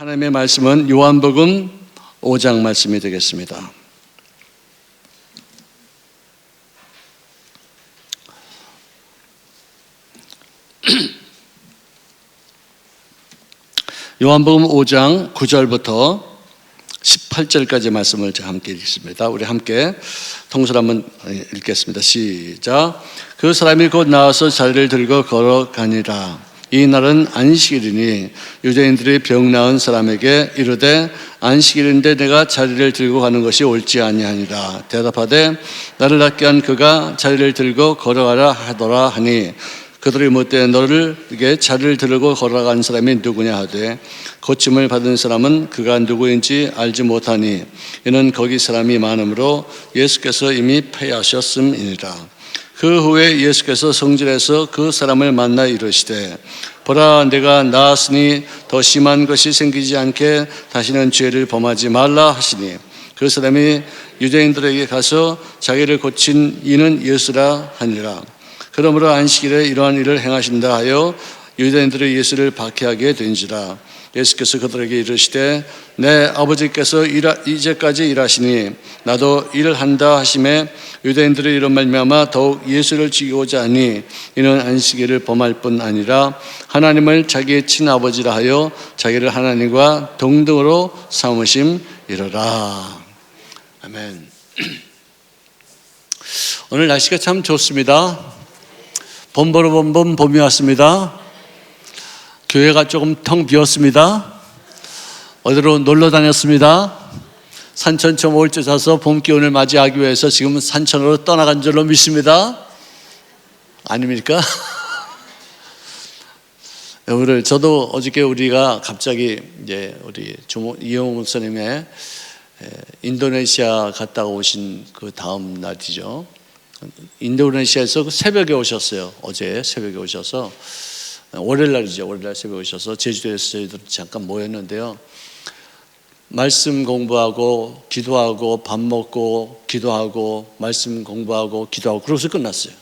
하나님의 말씀은 요한복음 5장 말씀이 되겠습니다. 요한복음 5장 9절부터 18절까지 말씀을 함께 읽습니다. 우리 함께 통솔 한번 읽겠습니다. 시작. 그 사람이 곧 나와서 자리를 들고 걸어가니라. 이 날은 안식일이니 유대인들이 병 나은 사람에게 이르되 안식일인데 내가 자리를 들고 가는 것이 옳지 아니하니라. 대답하되 나를 낫게 한 그가 자리를 들고 걸어가라 하더라 하니 그들이 묻되 너에게 자리를 들고 걸어간 사람이 누구냐 하되 고침을 받은 사람은 그가 누구인지 알지 못하니 이는 거기 사람이 많으므로 예수께서 이미 패하셨음이니라. 그 후에 예수께서 성전에서 그 사람을 만나 이르시되 보라 내가 나았으니 더 심한 것이 생기지 않게 다시는 죄를 범하지 말라 하시니 그 사람이 유대인들에게 가서 자기를 고친 이는 예수라 하니라. 그러므로 안식일에 이러한 일을 행하신다 하여 유대인들이 예수를 박해하게 된지라. 예수께서 그들에게 이르시되 내 아버지께서 이제까지 일하시니 나도 일을 한다 하시매 유대인들이 이런 말미암아 더욱 예수를 죽이고자 하니 이는 안식일을 범할 뿐 아니라 하나님을 자기의 친아버지라 하여 자기를 하나님과 동등으로 삼으심이로라. 아멘. 오늘 날씨가 참 좋습니다. 봄보러 봄이 왔습니다. 교회가 조금 텅 비었습니다. 어디로 놀러 다녔습니다. 산천 좀 올 줄 사서 봄 기운을 맞이하기 위해서 지금 산천으로 떠나간 줄로 믿습니다. 아닙니까? 오늘 저도 어저께 우리가 갑자기 이제 우리 이영호 목사님의 인도네시아 갔다가 오신 그 다음 날이죠. 인도네시아에서 새벽에 오셨어요. 어제 새벽에 오셔서 월요일 날이죠. 월요일 날 새벽에 오셔서 제주도에서 저희들 잠깐 모였는데요. 말씀 공부하고 기도하고 밥 먹고 기도하고 말씀 공부하고 기도하고 그러고서 끝났어요.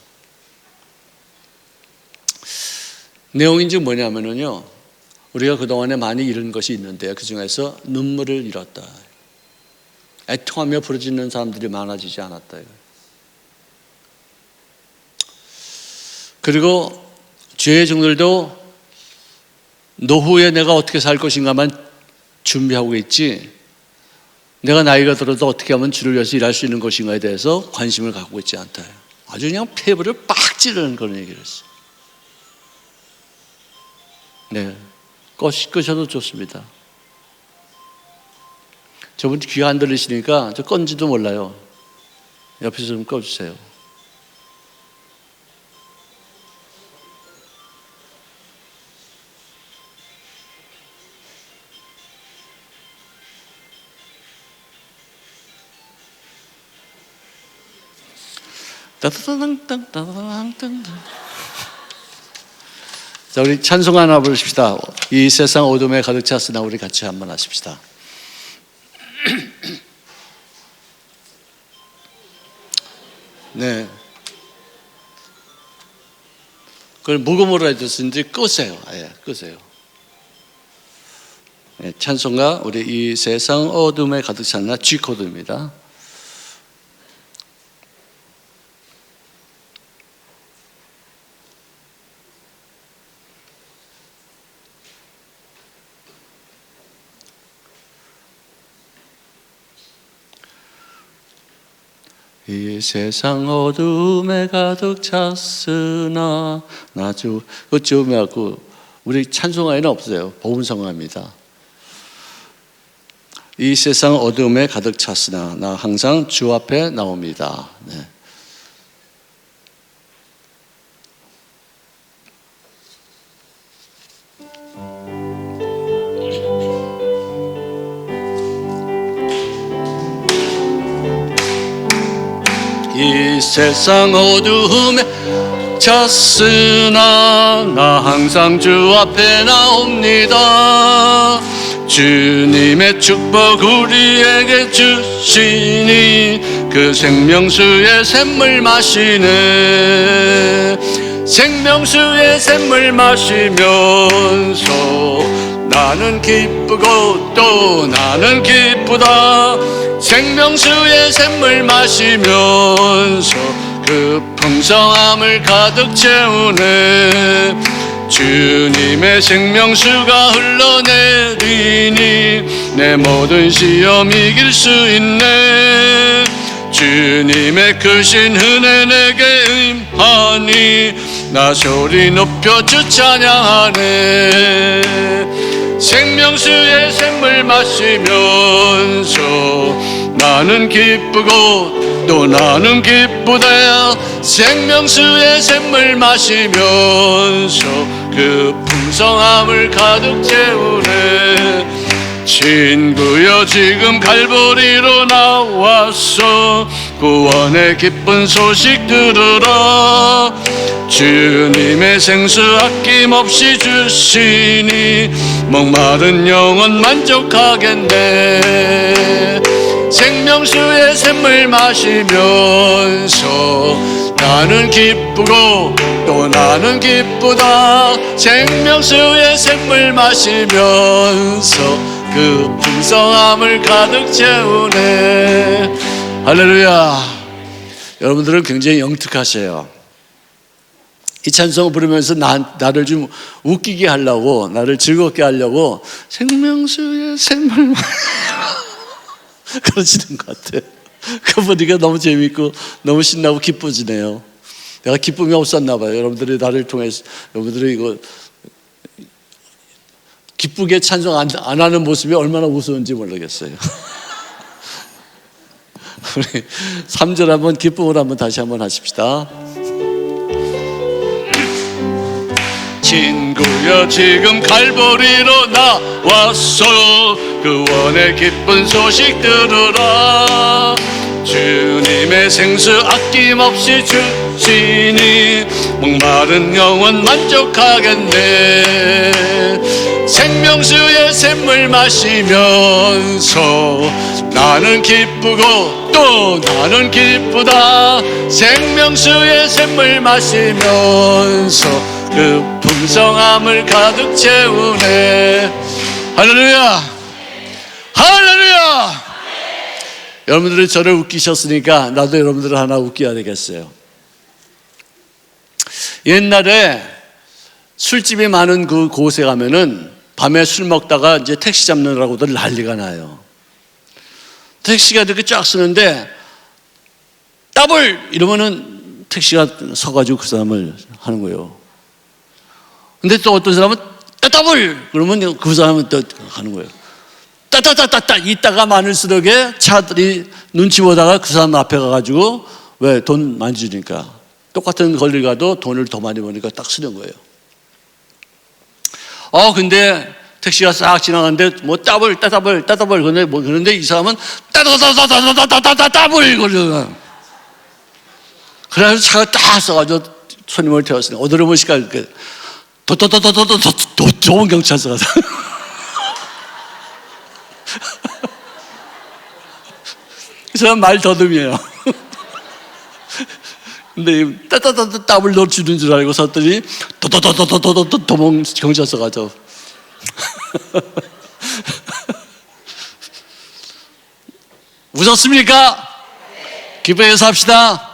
내용이 이제 뭐냐면요. 우리가 그동안에 많이 잃은 것이 있는데요. 그 중에서 눈물을 잃었다. 애통하며 부르짖는 사람들이 많아지지 않았다. 그리고 죄의 종들도 노후에 내가 어떻게 살 것인가만 준비하고 있지 내가 나이가 들어도 어떻게 하면 주를 위해서 일할 수 있는 것인가에 대해서 관심을 갖고 있지 않다. 아주 그냥 폐부를 빡 찌르는 그런 얘기를 했어요. 네, 끄셔도 좋습니다. 저분 귀가 안 들리시니까 저 건지도 몰라요. 옆에서 좀 꺼주세요. 따따땅땅땅땅땅. 자, 우리 찬송 하나 부르십시다. 이 세상 어둠에 가득 찼으나 우리 같이 한번 하십시다. 네. 그걸 무음으로 해줬는지 끄세요. 예, 끄세요. 네, 찬송가 우리 이 세상 어둠에 가득 찼나 G 코드입니다. 이 세상 어둠에 가득 찼으나 나주 그쯤하고 우리 찬송가에는 없어요. 복음성가입니다. 이 세상 어둠에 가득 찼으나 나 항상 주 앞에 나옵니다. 네. 이 세상 어두움에 찼으나 나 항상 주 앞에 나옵니다. 주님의 축복 우리에게 주시니 그 생명수의 샘물 마시네. 생명수의 샘물 마시면서 나는 기쁘고 또 나는 기쁘다. 생명수의 샘물 마시면서 그 풍성함을 가득 채우네. 주님의 생명수가 흘러내리니 내 모든 시험 이길 수 있네. 주님의 크신 은혜 내게 임하니 나 소리 높여 주 찬양하네. 생명수의 샘물 마시면서 나는 기쁘고 또 나는 기쁘다. 생명수의 샘물 마시면서 그 풍성함을 가득 채우네. 친구여 지금 갈보리로 나왔어. 구원의 기쁜 소식 들으라. 주님의 생수 아낌없이 주시니 목마른 영혼 만족하겠네. 생명수의 샘물 마시면서 나는 기쁘고 또 나는 기쁘다. 생명수의 샘물 마시면서 그 풍성함을 가득 채우네. 할렐루야. 여러분들은 굉장히 영특하세요. 이 찬송을 부르면서 나를 좀 웃기게 하려고, 나를 즐겁게 하려고 생명수의 샘물 그러시는 것 같아요. 그거 보니까 너무 재밌고 너무 신나고 기뻐지네요. 내가 기쁨이 없었나 봐요. 여러분들이 나를 통해서, 여러분들이 이거 기쁘게 찬송 안 하는 모습이 얼마나 우스운지 모르겠어요. 우리 3절 한번 기쁨을 한번 다시 한번 하십시다. 친구여 지금 갈보리로 나왔어. 구원의 기쁜 소식 들으라. 주님의 생수 아낌없이 주시니 목마른 영혼 만족하겠네. 생명수의 샘물 마시면서 나는 기쁘고 또 나는 기쁘다. 생명수의 샘물 마시면서 그 풍성함을 가득 채우네. 할렐루야. 할렐루야. 여러분들이 저를 웃기셨으니까 나도 여러분들을 하나 웃겨야 되겠어요. 옛날에 술집이 많은 그 곳에 가면은 밤에 술 먹다가 이제 택시 잡느라고들 난리가 나요. 택시가 이렇게 쫙 쓰는데 더블 이러면은 택시가 서가지고 그 사람을 하는 거예요. 근데 또 어떤 사람은 더블 그러면 그 사람은 또 하는 거예요. 따따따따따 이따가 많을수록에 차들이 눈치 보다가 그 사람 앞에 가가지고 왜 돈 많이 주니까 똑같은 거리를 가도 돈을 더 많이 버니까 딱 쓰는 거예요. 근데 택시가 싹 지나가는데 뭐 따블 그런데 이 사람은 따블 그러잖아. 그래서 차가 딱 써가지고 손님을 태웠으니 어디로 모실까 이렇게 더 좋은 경찰서가 이 사람 말 더듬이에요. 근데 따블 너 주는 줄 알고 섰더니 도봉 경찰서 가죠. 웃었습니까? 기쁘게 삽시다.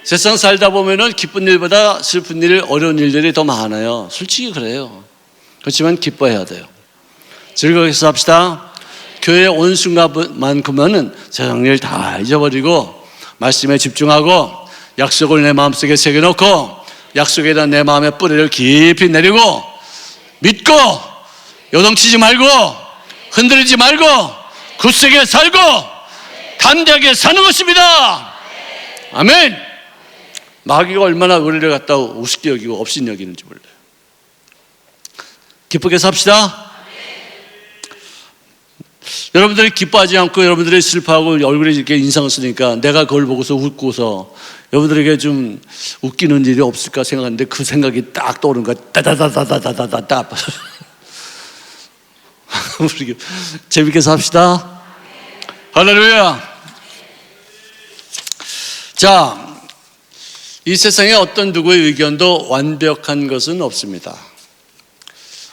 세상 살다 보면은 기쁜 일보다 슬픈 일, 어려운 일들이 더 많아요. 솔직히 그래요. 그렇지만 기뻐해야 돼요. 즐겁게 삽시다. 교회에 온 순간만큼은 세상 일 다 잊어버리고 말씀에 집중하고 약속을 내 마음속에 새겨놓고 약속에 대한 내 마음의 뿌리를 깊이 내리고 믿고 요동치지 말고 흔들리지 말고 굳세게 살고 담대하게 사는 것입니다. 아멘. 마귀가 얼마나 우리를 갖다 우습게 여기고 업신 여기는지 몰라요. 기쁘게 삽시다. 여러분들이 기뻐하지 않고 여러분들이 슬퍼하고 얼굴에 이렇게 인상을 쓰니까 내가 그걸 보고서 웃고서 여러분들에게 좀 웃기는 일이 없을까 생각하는데 그 생각이 딱 떠오르는 거야. 따다다다다다다다. 우리 재밌게 삽시다. 할렐루야. 자, 이 세상에 어떤 누구의 의견도 완벽한 것은 없습니다.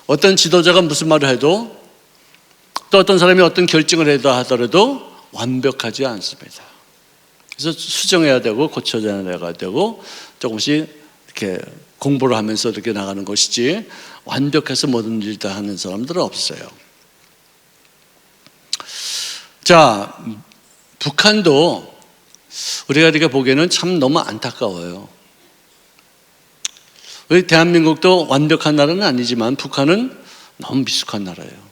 어떤 지도자가 무슨 말을 해도 또 어떤 사람이 어떤 결정을 해도 하더라도 완벽하지 않습니다. 그래서 수정해야 되고 고쳐져야 되고 조금씩 이렇게 공부를 하면서 이렇게 나가는 것이지 완벽해서 모든 일을 다 하는 사람들은 없어요. 자, 북한도 우리가 이렇게 보기에는 참 너무 안타까워요. 우리 대한민국도 완벽한 나라는 아니지만 북한은 너무 미숙한 나라예요.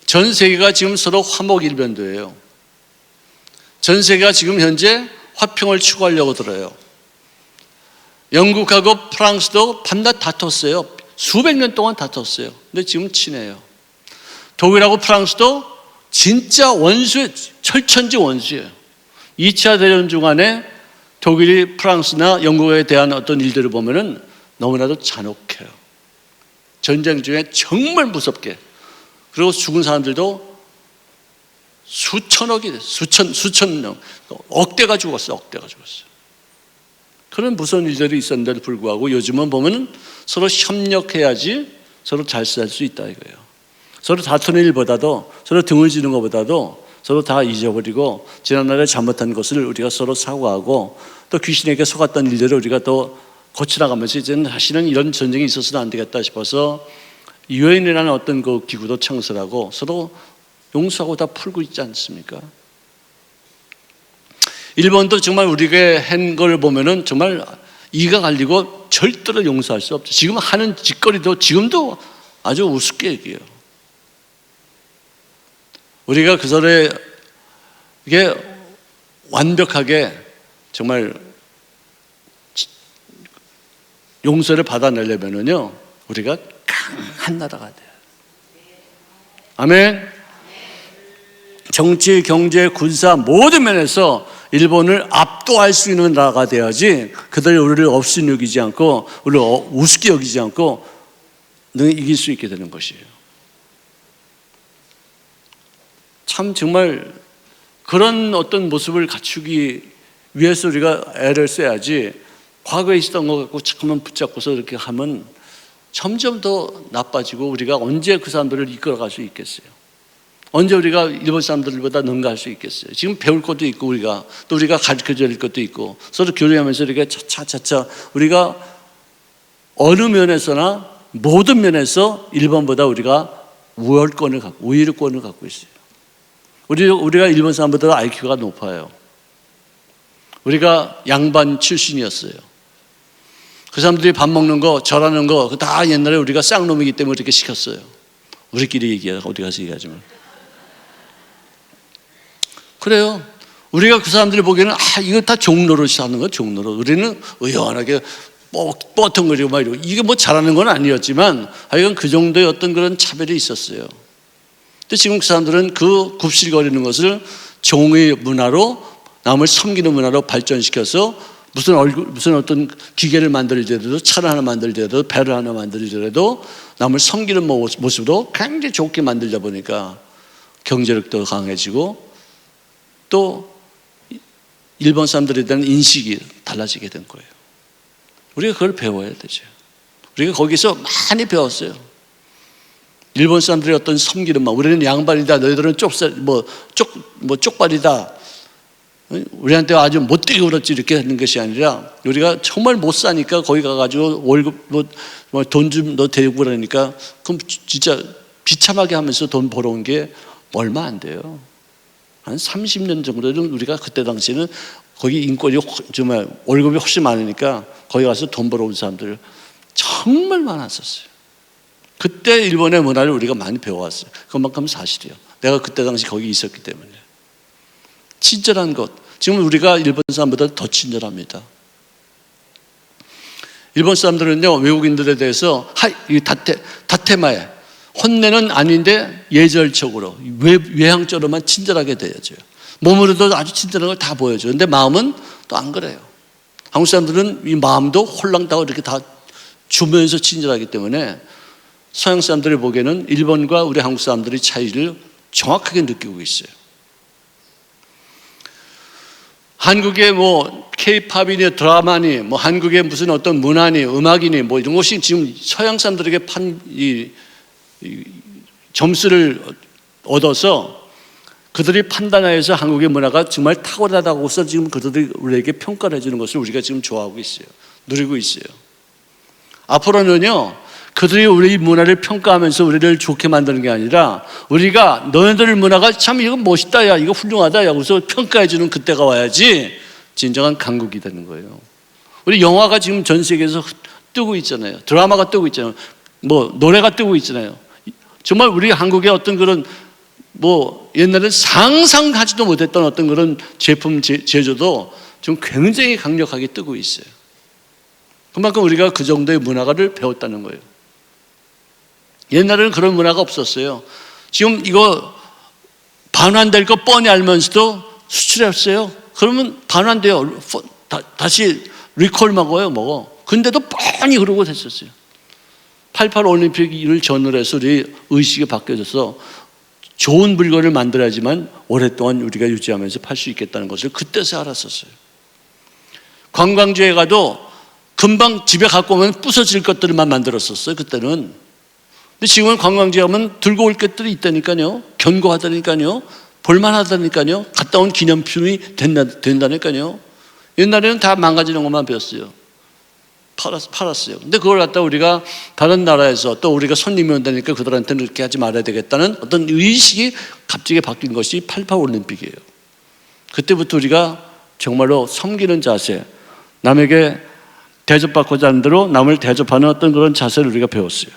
전 세계가 지금 서로 화목일변도예요. 전 세계가 지금 현재 화평을 추구하려고 들어요. 영국하고 프랑스도 밤낮 다퉜어요. 수백 년 동안 다퉜어요. 근데 지금 친해요. 독일하고 프랑스도 진짜 원수예요. 철천지 원수예요. 2차 대전 중간에 독일이 프랑스나 영국에 대한 어떤 일들을 보면은 너무나도 잔혹해요. 전쟁 중에 정말 무섭게. 그리고 죽은 사람들도 수천 명, 억대가 죽었어요. 그런 무서운 일들이 있었는데도 불구하고 요즘은 보면은 서로 협력해야지 서로 잘 살 수 있다 이거예요. 서로 다투는 일보다도, 서로 등을 지는 것보다도 서로 다 잊어버리고 지난날에 잘못한 것을 우리가 서로 사과하고 또 귀신에게 속았던 일들을 우리가 또 고쳐나가면서 이제는 다시는 이런 전쟁이 있어서는 안 되겠다 싶어서 유엔이라는 어떤 그 기구도 창설하고 서로 용서하고 다 풀고 있지 않습니까? 일본도 정말 우리가 한 걸 보면은 정말 이가 갈리고 절대로 용서할 수 없죠. 지금 하는 짓거리도 지금도 아주 우습게 얘기해요. 우리가 그 전에 이게 완벽하게 정말 용서를 받아내려면은요, 우리가 강한 나라가 돼요. 아멘. 정치, 경제, 군사 모든 면에서 일본을 압도할 수 있는 나라가 돼야지 그들이 우리를 없이 여기지 않고 우리를 우습게 여기지 않고 늘 이길 수 있게 되는 것이에요. 참 정말 그런 어떤 모습을 갖추기 위해서 우리가 애를 써야지 과거에 있었던 것 갖고 잠깐만 붙잡고서 이렇게 하면 점점 더 나빠지고 우리가 언제 그 사람들을 이끌어갈 수 있겠어요? 언제 우리가 일본 사람들보다 능가할 수 있겠어요? 지금 배울 것도 있고 우리가 또 우리가 가르쳐줘야 할 것도 있고 서로 교류하면서 이렇게 차차차차 우리가 어느 면에서나 모든 면에서 일본보다 우리가 우위권을 갖고 있어요. 우리가 일본 사람보다 IQ가 높아요. 우리가 양반 출신이었어요. 그 사람들이 밥 먹는 거, 절하는 거 다 옛날에 우리가 쌍놈이기 때문에 그렇게 시켰어요. 우리끼리 얘기하고 어디 가서 얘기하지만. 그래요. 우리가 그 사람들이 보기에는 이거 다 종로릇이 하는 거 종로릇. 우리는 의연하게 뻐텅거리고 막 이러고 이게 뭐 잘하는 건 아니었지만 하여간 그 정도의 어떤 그런 차별이 있었어요. 근데 지금 그 사람들은 그 굽실거리는 것을 종의 문화로 남을 섬기는 문화로 발전시켜서 무슨 어떤 기계를 만들더라도 차를 하나 만들더라도 배를 하나 만들더라도 남을 섬기는 모습으로 굉장히 좋게 만들다 보니까 경제력도 강해지고 또 일본 사람들에 대한 인식이 달라지게 된 거예요. 우리가 그걸 배워야 되죠. 우리가 거기서 많이 배웠어요. 일본 사람들의 어떤 섬기는 마음, 우리는 양발이다, 너희들은 쪽발이다, 우리한테 아주 못되게 굴었지 이렇게 하는 것이 아니라 우리가 정말 못 사니까 거기 가가지고 월급 돈 좀 너 대고 그러니까 그럼 진짜 비참하게 하면서 돈 벌어온 게 얼마 안 돼요. 한 30년 정도는 우리가 그때 당시에는 거기 인권이 정말 월급이 훨씬 많으니까 거기 가서 돈 벌어온 사람들 정말 많았었어요. 그때 일본의 문화를 우리가 많이 배워왔어요. 그만큼 사실이에요. 내가 그때 당시 거기 있었기 때문에. 친절한 것. 지금 우리가 일본 사람보다 더 친절합니다. 일본 사람들은요, 외국인들에 대해서 다테마에 혼내는 아닌데 예절적으로 외향적으로만 친절하게 대해줘요. 몸으로도 아주 친절한 걸 다 보여줘요. 근데 마음은 또 안 그래요. 한국 사람들은 이 마음도 홀랑다고 이렇게 다 주면서 친절하기 때문에 서양 사람들이 보기에는 일본과 우리 한국 사람들의 차이를 정확하게 느끼고 있어요. 한국의 뭐 K-팝이니 드라마니 뭐 한국의 무슨 어떤 문화니 음악이니 뭐 이런 것이 지금 서양 사람들에게 이 점수를 얻어서 그들이 판단하여서 한국의 문화가 정말 탁월하다고서 지금 그들이 우리에게 평가를 해주는 것을 우리가 지금 좋아하고 있어요. 누리고 있어요. 앞으로는요, 그들이 우리 문화를 평가하면서 우리를 좋게 만드는 게 아니라 우리가 너희들 문화가 참 이거 멋있다, 야 이거 훌륭하다, 야 그래서 평가해주는 그때가 와야지 진정한 강국이 되는 거예요. 우리 영화가 지금 전 세계에서 뜨고 있잖아요. 드라마가 뜨고 있잖아요. 뭐 노래가 뜨고 있잖아요. 정말 우리 한국의 어떤 그런 뭐 옛날에 상상하지도 못했던 어떤 그런 제품 제조도 지금 굉장히 강력하게 뜨고 있어요. 그만큼 우리가 그 정도의 문화를 배웠다는 거예요. 옛날에는 그런 문화가 없었어요. 지금 이거 반환될 거 뻔히 알면서도 수출했어요. 그러면 반환돼요. 다시 리콜 먹어요. 근데도 뻔히 그러고 됐었어요. 88 올림픽을 전후로 해서 우리 의식이 바뀌어져서 좋은 물건을 만들어야지만 오랫동안 우리가 유지하면서 팔 수 있겠다는 것을 그때서 알았었어요. 관광지에 가도 금방 집에 갖고 오면 부서질 것들만 만들었었어요. 그때는. 근데 지금은 관광지에 가면 들고 올 것들이 있다니까요. 견고하다니까요. 볼만하다니까요. 갔다 온 기념품이 된다니까요. 옛날에는 다 망가지는 것만 배웠어요. 팔았어요. 근데 그걸 갖다 우리가 다른 나라에서 또 우리가 손님이 온다니까 그들한테는 그렇게 하지 말아야 되겠다는 어떤 의식이 갑자기 바뀐 것이 88 올림픽이에요. 그때부터 우리가 정말로 섬기는 자세, 남에게 대접받고자 하는 대로 남을 대접하는 어떤 그런 자세를 우리가 배웠어요.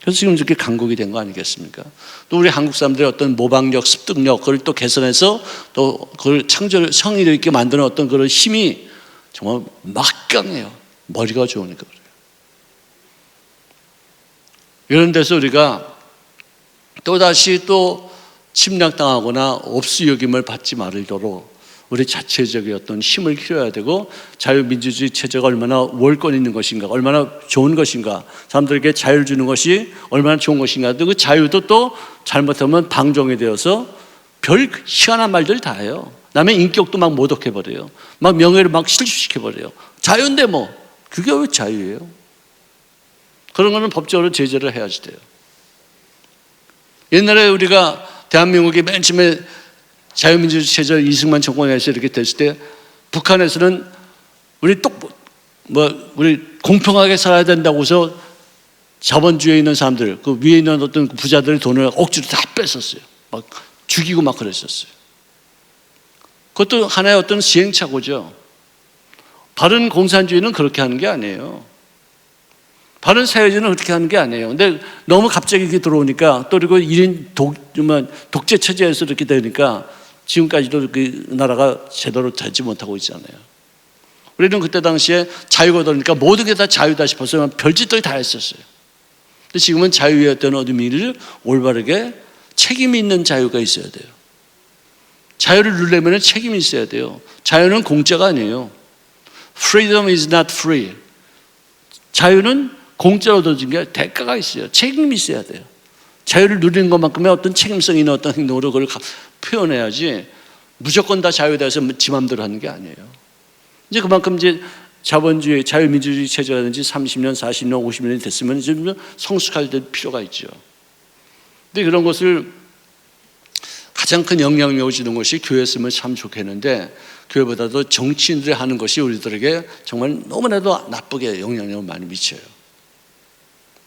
그래서 지금 이렇게 강국이 된 거 아니겠습니까? 또 우리 한국 사람들의 어떤 모방력, 습득력, 그걸 또 개선해서 또 그걸 성의를 있게 만드는 어떤 그런 힘이 정말 막강해요. 머리가 좋으니까 그래요. 이런 데서 우리가 또다시 또 침략당하거나 없이 여김을 받지 말도록 우리 자체적인 어떤 힘을 키워야 되고, 자유민주주의 체제가 얼마나 월권 있는 것인가, 얼마나 좋은 것인가, 사람들에게 자유를 주는 것이 얼마나 좋은 것인가, 그 자유도 또 잘못하면 방종이 되어서 별 희한한 말들 다 해요. 남의 인격도 막 모독해버려요. 막 명예를 막 실추시켜버려요. 자유인데 뭐 그게 왜 자유예요? 그런 거는 법적으로 제재를 해야지 돼요. 옛날에 우리가 대한민국이 맨 처음에 자유민주주의 체제 이승만 정권에서 이렇게 됐을 때 북한에서는 우리 우리 공평하게 살아야 된다고 해서 자본주의에 있는 사람들, 그 위에 있는 어떤 부자들의 돈을 억지로 다 뺐었어요. 막 죽이고 막 그랬었어요. 그것도 하나의 어떤 시행착오죠. 바른 공산주의는 그렇게 하는 게 아니에요. 바른 사회주의는 그렇게 하는 게 아니에요. 근데 너무 갑자기 이렇게 들어오니까, 또 그리고 1인 독재 체제에서 이렇게 되니까 지금까지도 그 나라가 제대로 되지 못하고 있잖아요. 우리는 그때 당시에 자유가 되니까 모든 게 다 자유다 싶어서 별짓들이 다 했었어요. 근데 지금은 자유의 어떤 의미를 올바르게 책임이 있는 자유가 있어야 돼요. 자유를 누리려면 책임이 있어야 돼요. 자유는 공짜가 아니에요. Freedom is not free. 자유는 공짜로 얻어진 게 대가가 있어요. 책임이 있어야 돼요. 자유를 누리는 것만큼의 어떤 책임성 있는 어떤 행동으로 그걸 표현해야지, 무조건 다 자유다 해서 지 맘대로 하는 게 아니에요. 이제 그만큼 이제 자본주의, 자유민주주의 체제라든지 30년, 40년, 50년이 됐으면 이제 성숙할 필요가 있죠. 근데 그런 것을 가장 큰 영향력을 주는 것이 교회였으면 참 좋겠는데, 교회보다도 정치인들이 하는 것이 우리들에게 정말 너무나도 나쁘게 영향력을 많이 미쳐요.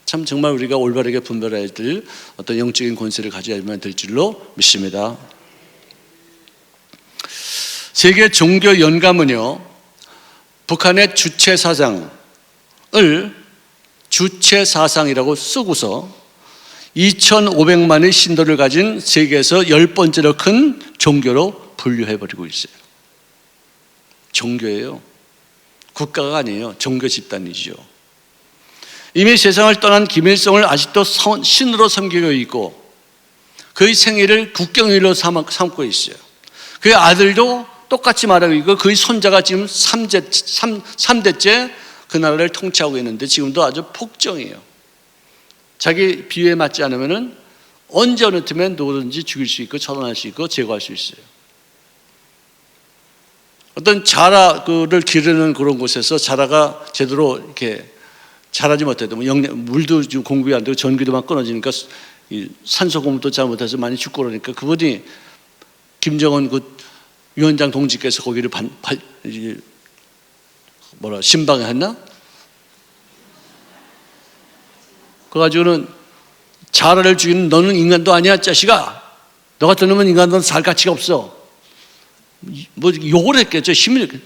참 정말 우리가 올바르게 분별해야 될 어떤 영적인 권세를 가져야만 될 줄로 믿습니다. 세계 종교 연감은요, 북한의 주체 사상을 주체 사상이라고 쓰고서 2,500만의 신도를 가진 세계에서 10번째로 큰 종교로 분류해버리고 있어요. 종교예요. 국가가 아니에요. 종교 집단이죠. 이미 세상을 떠난 김일성을 아직도 신으로 섬기고 있고, 그의 생애를 국경일로 삼고 있어요. 그의 아들도 똑같이 말하고 있고, 그의 손자가 지금 3대째 그 나라를 통치하고 있는데 지금도 아주 폭정이에요. 자기 비유에 맞지 않으면 언제 어느 틈에 누구든지 죽일 수 있고 처단할 수 있고 제거할 수 있어요. 어떤 자라를 기르는 그런 곳에서 자라가 제대로 이렇게 자라지 못해도 물도 지금 공급이 안 되고 전기도 막 끊어지니까 이 산소 공급도 잘못해서 많이 죽고 그러니까 그분이 김정은 그 위원장 동지께서 거기를 신방했나? 그래가지고는 자라를 죽이는 너는 인간도 아니야 자식아, 너 같은 놈은 인간도 살 가치가 없어, 뭐 욕을 했겠죠. 힘을,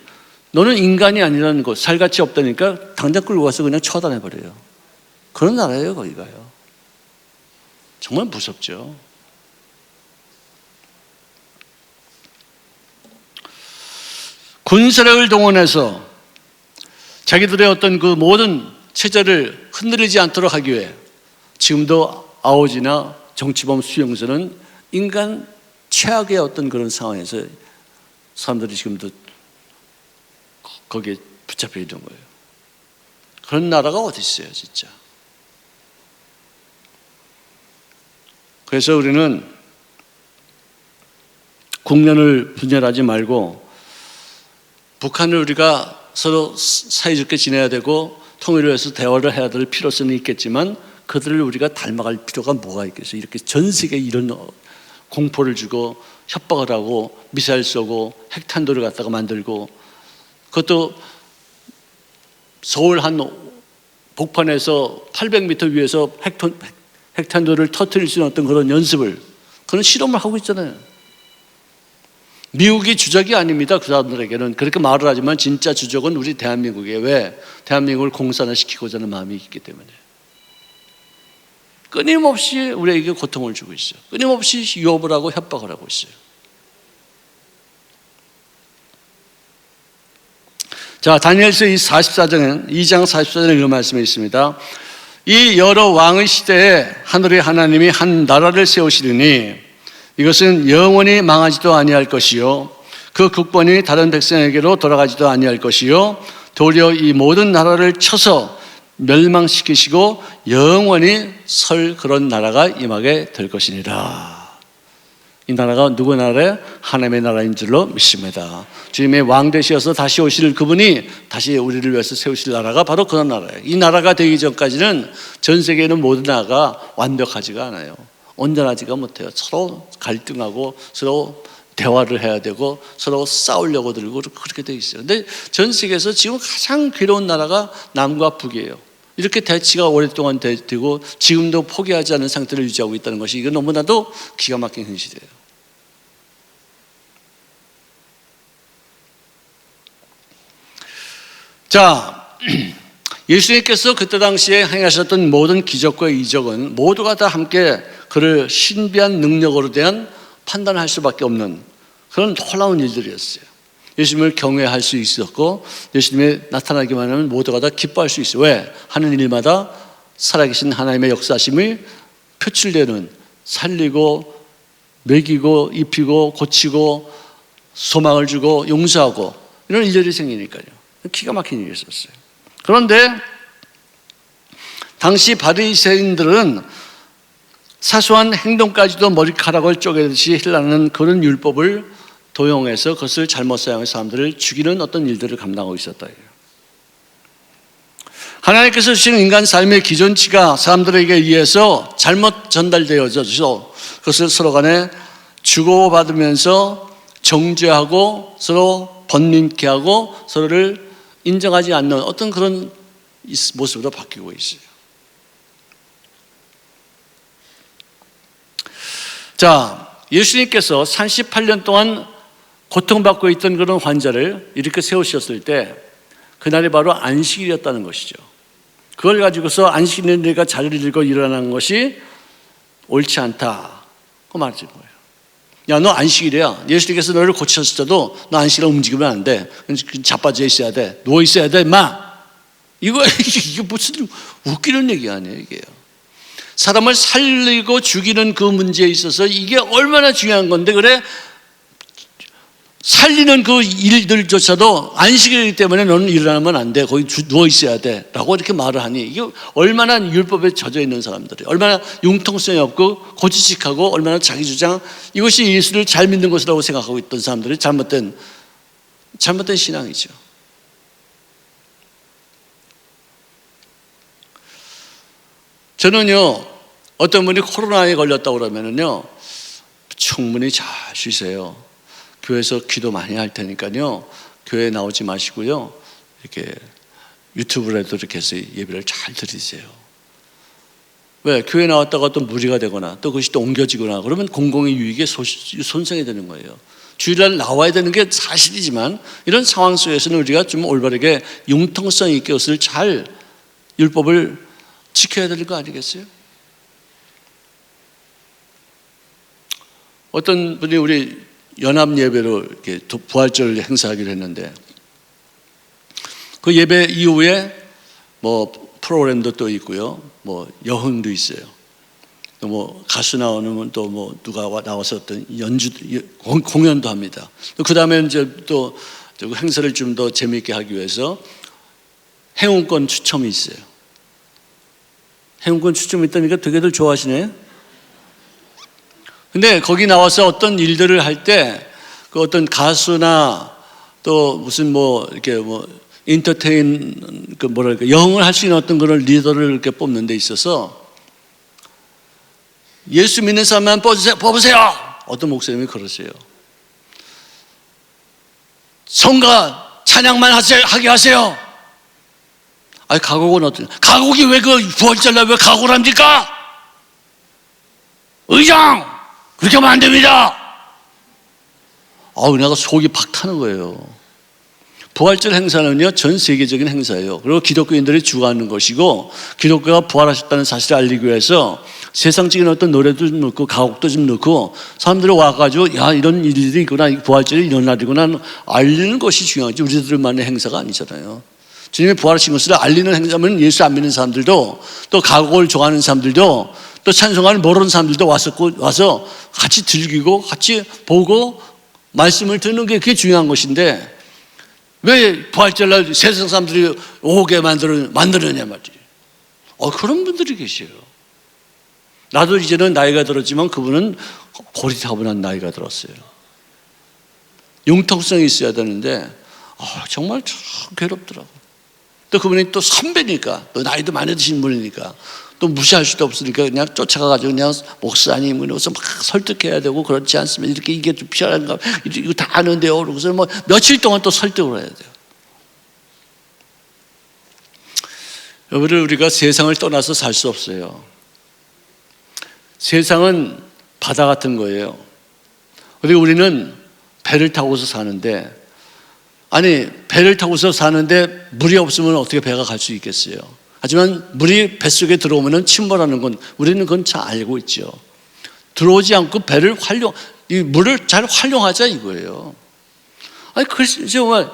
너는 인간이 아니라는 거, 살 가치 없다니까 당장 끌고 가서 그냥 처단해버려요. 그런 나라예요 거기가요. 정말 무섭죠. 군세력을 동원해서 자기들의 어떤 그 모든 체제를 흔들리지 않도록 하기 위해 지금도 아오지나 정치범 수용소는 인간 최악의 어떤 그런 상황에서 사람들이 지금도 거기에 붙잡혀 있는 거예요. 그런 나라가 어디 있어요 진짜. 그래서 우리는 국면을 분열하지 말고 북한을 우리가 서로 사이좋게 지내야 되고 통일을 위해서 대화를 해야 될 필요성이 있겠지만 그들을 우리가 닮아갈 필요가 뭐가 있겠어요. 이렇게 전 세계에 이런 공포를 주고 협박을 하고 미사일 쏘고 핵탄두를 갖다가 만들고, 그것도 서울 한 복판에서 800m 위에서 핵탄두를 터뜨릴 수 있는 어떤 그런 연습을, 그런 실험을 하고 있잖아요. 미국이 주적이 아닙니다. 그 사람들에게는 그렇게 말을 하지만 진짜 주적은 우리 대한민국이에요. 왜? 대한민국을 공산화시키고자 하는 마음이 있기 때문에. 끊임없이 우리에게 고통을 주고 있어요. 끊임없이 유업을 하고 협박을 하고 있어요. 자, 다니엘서 이 2장 44절에 이런 말씀이 있습니다. 이 여러 왕의 시대에 하늘의 하나님이 한 나라를 세우시리니 이것은 영원히 망하지도 아니할 것이요 그 국본이 다른 백성에게로 돌아가지도 아니할 것이요 도리어 이 모든 나라를 쳐서 멸망시키시고 영원히 설 그런 나라가 임하게 될 것이니라. 이 나라가 누구 나라예요? 하나님의 나라인 줄로 믿습니다. 주님의 왕 되셔서 다시 오실 그분이 다시 우리를 위해서 세우실 나라가 바로 그런 나라예요. 이 나라가 되기 전까지는 전 세계에 있는 모든 나라가 완벽하지가 않아요. 온전하지가 못해요. 서로 갈등하고 서로 대화를 해야 되고 서로 싸우려고 들고 그렇게 돼 있어요. 근데 전 세계에서 지금 가장 괴로운 나라가 남과 북이에요. 이렇게 대치가 오랫동안 되고 지금도 포기하지 않은 상태를 유지하고 있다는 것이, 이건 너무나도 기가 막힌 현실이에요. 자, 예수님께서 그때 당시에 행하셨던 모든 기적과 이적은 모두가 다 함께 그를 신비한 능력으로 대한 판단할 수밖에 없는 그런 놀라운 일들이었어요. 예수님을 경외할 수 있었고 예수님이 나타나기만 하면 모두가 다 기뻐할 수 있어요. 왜? 하는 일마다 살아계신 하나님의 역사심이 표출되는, 살리고 먹이고 입히고 고치고 소망을 주고 용서하고 이런 일들이 생기니까요. 기가 막힌 일이었어요. 그런데 당시 바리새인들은 사소한 행동까지도 머리카락을 쪼개듯이 힐라는 그런 율법을 도용해서 그것을 잘못 사용해서 사람들을 죽이는 어떤 일들을 감당하고 있었다. 하나님께서 주신 인간 삶의 기존치가 사람들에게 의해서 잘못 전달되어져서 그것을 서로 간에 주고받으면서 정죄하고 서로 번민케 하고 서로를 인정하지 않는 어떤 그런 모습으로 바뀌고 있어요. 자, 예수님께서 38년 동안 고통받고 있던 그런 환자를 이렇게 세우셨을 때 그날이 바로 안식일이었다는 것이죠. 그걸 가지고서 안식일에 내가 자리를 들고 일어나는 것이 옳지 않다, 그 말이죠. 야, 너 안식일이야. 예수님께서 너를 고치셨을 때도 너 안식일에 움직이면 안 돼. 자빠져 있어야 돼. 누워 있어야 돼, 인마. 이게 무슨 웃기는 얘기 아니에요, 이게요. 사람을 살리고 죽이는 그 문제에 있어서 이게 얼마나 중요한 건데, 그래? 살리는 그 일들조차도 안식일이기 때문에 너는 일어나면 안 돼. 거기 누워 있어야 돼. 라고 이렇게 말을 하니, 이게 얼마나 율법에 젖어 있는 사람들이, 얼마나 융통성이 없고 고지식하고 얼마나 자기 주장, 이것이 예수를 잘 믿는 것이라고 생각하고 있던 사람들이 잘못된 잘못된 신앙이죠. 저는요, 어떤 분이 코로나에 걸렸다고 그러면은요, 충분히 잘 쉬세요. 교회에서 기도 많이 할 테니까요, 교회에 나오지 마시고요, 이렇게 유튜브라도 이렇게 해서 예배를 잘 드리세요. 왜? 교회 나왔다가 또 무리가 되거나 또 그것이 또 옮겨지거나 그러면 공공의 유익에 손상이 되는 거예요. 주일날 나와야 되는 게 사실이지만 이런 상황 속에서는 우리가 좀 올바르게 융통성 있게 것을 잘 율법을 지켜야 될 거 아니겠어요? 어떤 분이 우리 연합 예배로 이렇게 부활절 행사하기로 했는데 그 예배 이후에 뭐 프로그램도 또 있고요, 뭐 여흥도 있어요. 또 뭐 가수 나오면 또 뭐 누가 나와서 어떤 연주 공연도 합니다. 그 다음에 이제 또 행사를 좀 더 재미있게 하기 위해서 행운권 추첨이 있어요. 행운권 추첨이 있다니까 되게들 좋아하시네. 근데 거기 나와서 어떤 일들을 할 때 그 어떤 가수나 또 무슨 뭐 이렇게 뭐 인터테인 그 뭐랄까 영을 할 수 있는 어떤 그런 리더를 이렇게 뽑는 데 있어서 예수 믿는 사람만 뽑으세요. 어떤 목사님이 그러세요. 성가 찬양만 하게 하세요. 아니 가곡은 어떤? 가곡이 왜 그 부활절날 왜 가곡을 합니까? 의장 그렇게 하면 안 됩니다. 내가 속이 팍 타는 거예요. 부활절 행사는요, 전 세계적인 행사예요. 그리고 기독교인들이 주관하는 것이고, 기독교가 부활하셨다는 사실을 알리기 위해서 세상적인 어떤 노래도 좀 넣고, 가곡도 좀 넣고, 사람들이 와가지고, 야, 이런 일들이 있구나, 부활절이 이런 날이구나, 알리는 것이 중요하지, 우리들만의 행사가 아니잖아요. 주님이 부활하신 것을 알리는 행사면 예수 안 믿는 사람들도, 또 가곡을 좋아하는 사람들도, 또 찬송을 모르는 사람들도 와서 같이 즐기고, 같이 보고, 말씀을 듣는 게 그게 중요한 것인데, 왜 부활절날 세상 사람들이 오게 만들느냐 말이에요. 그런 분들이 계세요. 나도 이제는 나이가 들었지만 그분은 고리타분한 나이가 들었어요. 융통성이 있어야 되는데 정말 참 괴롭더라고. 또 그분이 또 선배니까 또 나이도 많이 드신 분이니까 또 무시할 수도 없으니까 그냥 쫓아가가지고 그냥 목사님 그러고서 막 설득해야 되고 그렇지 않으면 이렇게 이게 좀 필요한가 이거 다 아는데요. 그러고서 뭐 며칠 동안 또 설득을 해야 돼요. 여러분 우리가 세상을 떠나서 살 수 없어요. 세상은 바다 같은 거예요. 그리고 우리는 배를 타고서 사는데 배를 타고서 사는데 물이 없으면 어떻게 배가 갈 수 있겠어요? 하지만 물이 뱃속에 들어오면 침몰하는 건 우리는 그건 잘 알고 있죠. 들어오지 않고 이 물을 잘 활용하자 이거예요. 정말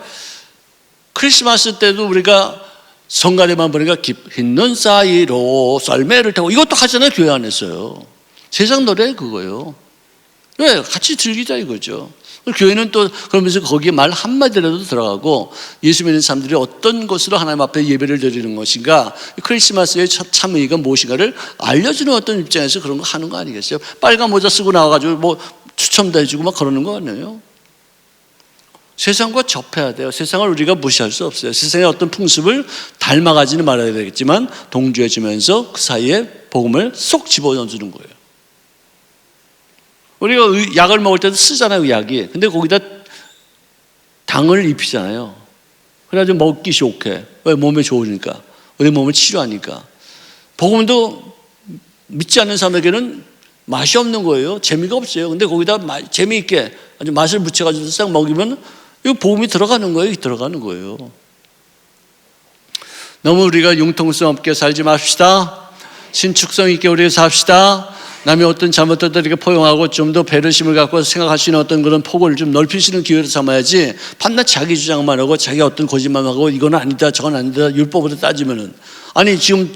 크리스마스 때도 우리가 성가대만 보니까 깊은 눈 사이로 썰매를 타고 이것도 하잖아요. 교회 안에서요. 세상 노래 그거예요. 왜? 같이 즐기자 이거죠. 교회는 또 그러면서 거기에 말 한마디라도 들어가고 예수 믿는 사람들이 어떤 것으로 하나님 앞에 예배를 드리는 것인가, 크리스마스의 참 의미가 무엇인가를 알려주는 어떤 입장에서 그런 거 하는 거 아니겠어요? 빨간 모자 쓰고 나와가지고 뭐 추첨도 해주고 막 그러는 거 아니에요? 세상과 접해야 돼요. 세상을 우리가 무시할 수 없어요. 세상의 어떤 풍습을 닮아가지는 말아야 되겠지만 동조해주면서 그 사이에 복음을 쏙 집어넣어주는 거예요. 우리가 약을 먹을 때도 쓰잖아요, 약이. 근데 거기다 당을 입히잖아요. 그래가지고 먹기 좋게. 왜? 몸에 좋으니까. 우리 몸을 치료하니까. 복음도 믿지 않는 사람에게는 맛이 없는 거예요. 재미가 없어요. 근데 거기다 재미있게 아주 맛을 붙여가지고 싹 먹이면 이 복음이 들어가는 거예요. 너무 우리가 융통성 없게 살지 맙시다. 신축성 있게 우리가 삽시다. 남의 어떤 잘못들을 이렇게 포용하고 좀 더 배려심을 갖고 생각할 수 있는 어떤 그런 폭을 좀 넓히시는 기회로 삼아야지 판나 자기 주장만 하고 자기 어떤 거짓말만 하고 이건 아니다 저건 아니다 율법으로 따지면은 지금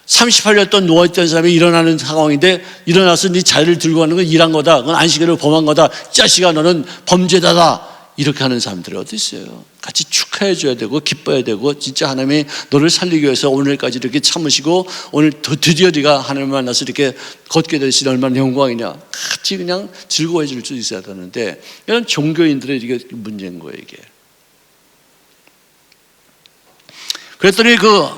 38년 동안 누워있던 사람이 일어나는 상황인데 일어나서 네 자리를 들고 가는 건 일한 거다. 그건 안식일을 범한 거다. 이 자식아 너는 범죄자다. 이렇게 하는 사람들이 어디 있어요? 같이 축하해 줘야 되고 기뻐야 되고 진짜 하나님이 너를 살리기 위해서 오늘까지 이렇게 참으시고 오늘 드디어 네가 하나님을 만나서 이렇게 걷게 되시니 얼마나 영광이냐. 같이 그냥 즐거워해 줄 수 있어야 되는데 이런 종교인들의 이게 문제인 거예요 이게. 그랬더니 그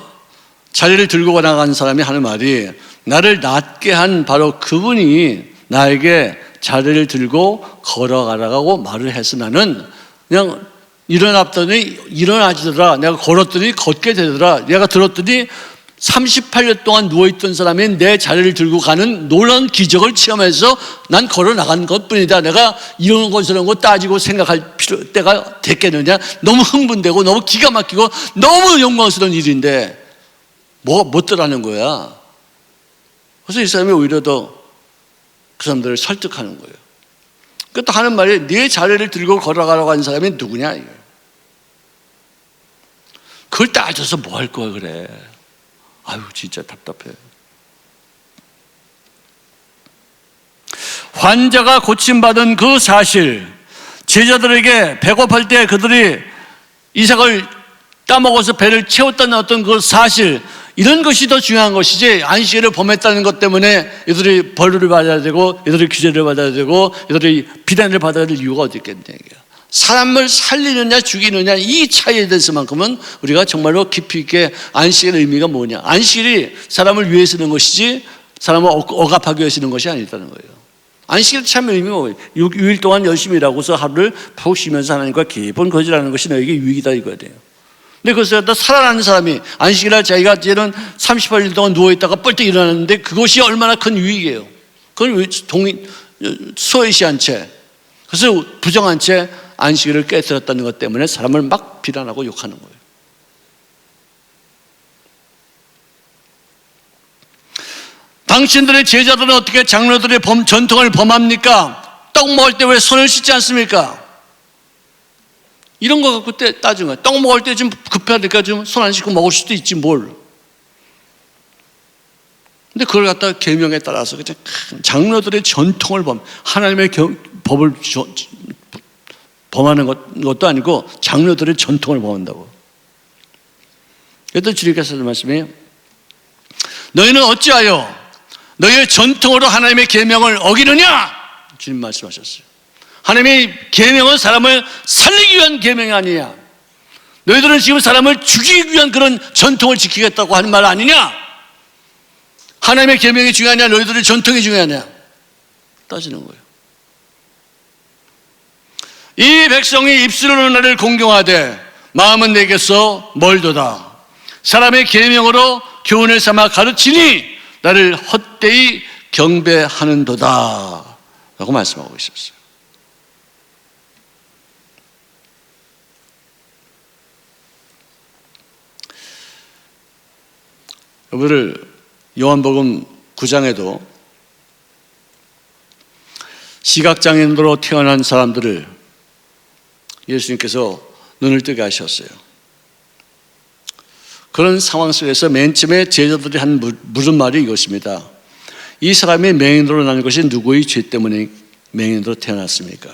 자리를 들고 나간 사람이 하는 말이, 나를 낫게 한 바로 그분이 나에게 자리를 들고 걸어가라고 말을 해서 나는 그냥 일어났더니 일어나지더라. 내가 걸었더니 걷게 되더라. 내가 들었더니 38년 동안 누워있던 사람이 내 자리를 들고 가는 놀라운 기적을 체험해서 난 걸어 나간 것 뿐이다. 내가 이런 것 저런 거 따지고 생각할 때가 됐겠느냐. 너무 흥분되고 너무 기가 막히고 너무 영광스러운 일인데 뭐가 못더라는 거야. 그래서 이 사람이 오히려 더 그 사람들을 설득하는 거예요. 또 하는 말이, 네 자리를 들고 걸어가라고 하는 사람이 누구냐 이거예요. 그걸 따져서 뭐 할 거야 그래. 아유 진짜 답답해. 환자가 고침받은 그 사실, 제자들에게 배고플 때 그들이 이삭을 따먹어서 배를 채웠다는 어떤 그 사실, 이런 것이 더 중요한 것이지 안식일을 범했다는 것 때문에 이들이 벌을 받아야 되고 이들이 규제를 받아야 되고 이들이 비난을 받아야 될 이유가 어디 있겠냐. 사람을 살리느냐 죽이느냐 이 차이에 대해서만큼은 우리가 정말로 깊이 있게 안식일의 의미가 뭐냐. 안식일이 사람을 위해 쓰는 것이지 사람을 억압하기 위해 쓰는 것이 아니다는 거예요. 안식일 참 의미가 뭐예요? 6일 동안 열심히 일하고서 하루를 푹 쉬면서 하나님과 깊은 거지라는 것이 너에게 유익이다 이거야 돼요. 근데 그것을 갖다 살아나는 사람이 안식일날 자기가 이제는 38일 동안 누워있다가 뻘떡 일어났는데 그것이 얼마나 큰 유익이에요. 그건 소외시한 채, 그래서 부정한 채 안식일을 깨뜨렸다는 것 때문에 사람을 막 비난하고 욕하는 거예요. 당신들의 제자들은 어떻게 장로들의 전통을 범합니까? 떡 먹을 때 왜 손을 씻지 않습니까? 이런 거 갖고 따진 거야. 떡 먹을 때 좀 급하니까 좀 손 안 씻고 먹을 수도 있지 뭘. 근데 그걸 갖다가 계명에 따라서 그냥 장로들의 전통을 하나님의 법을 범하는 것도 아니고 장로들의 전통을 범한다고. 그래도 주님께서 하는 말씀이, 너희는 어찌하여 너희의 전통으로 하나님의 계명을 어기느냐? 주님 말씀하셨어요. 하나님의 계명은 사람을 살리기 위한 계명이 아니냐. 너희들은 지금 사람을 죽이기 위한 그런 전통을 지키겠다고 하는 말 아니냐. 하나님의 계명이 중요하냐 너희들의 전통이 중요하냐 따지는 거예요. 이 백성이 입술로는 나를 공경하되 마음은 내게서 멀도다. 사람의 계명으로 교훈을 삼아 가르치니 나를 헛되이 경배하는도다 라고 말씀하고 있었어요. 여러분들 요한복음 9장에도 시각장애인으로 태어난 사람들을 예수님께서 눈을 뜨게 하셨어요. 그런 상황 속에서 맨 처음에 제자들이 한 물은 말이 이것입니다. 이 사람이 맹인으로 난 것이 누구의 죄 때문에 맹인으로 태어났습니까?